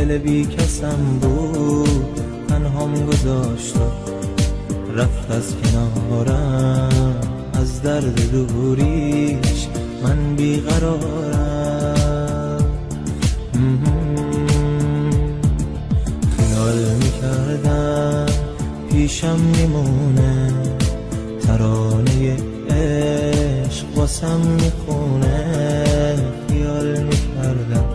دل بی کسم بود، تنهام گذاشت و رفت از کنارم. از درد دوریش من بیقرارم. خیال میکردم پیشم میمونه، ترانه عشق واسم میخونه. خیال میکردم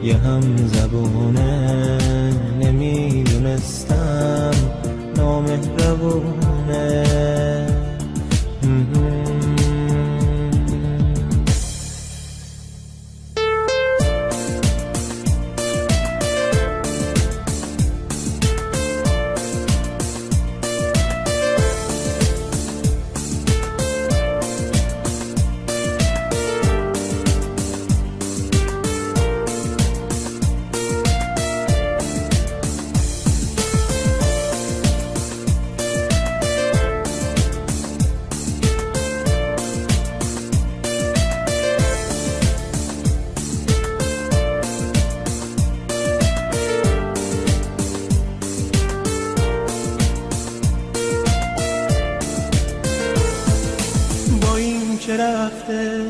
یه هم زبونه، نمیدونستم نامهربونه. که رفته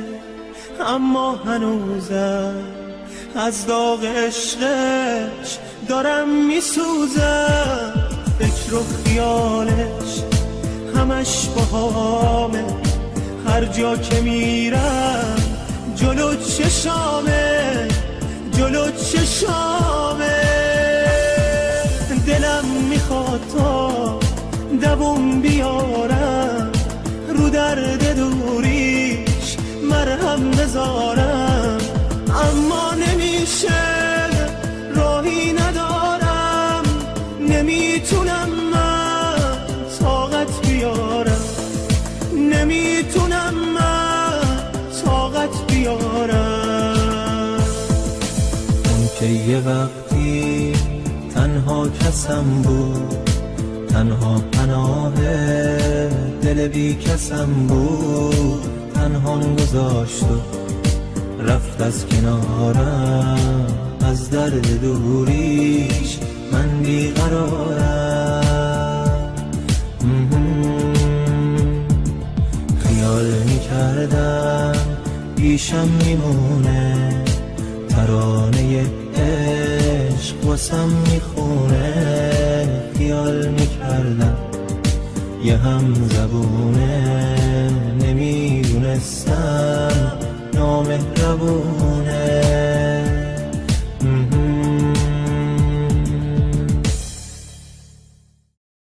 اما هنوزم از داغ عشقش دارم میسوزم. فکر و خیالش همش باهامه، هر جا که میرم جلو چشامه، جلو چشامه. دلم میخواد تا دووم بیارم، رو درد دوریش مرهم بذارم. اما نمیشه، راهی ندارم، نمیتونم من طاقت بیارم، نمیتونم من طاقت بیارم. اون که یه وقتی تنها کسم بود، تنها پناه دل بی کسم بود، تنهام گذاشت و رفت از کنارم. از درد دوریش من بیقرارم. خیال میکردم پیشم میمونه، ترانه عشق واسم میخونه. خیال میکردم یه هم زبونه، نمیدونستم نامهربونه.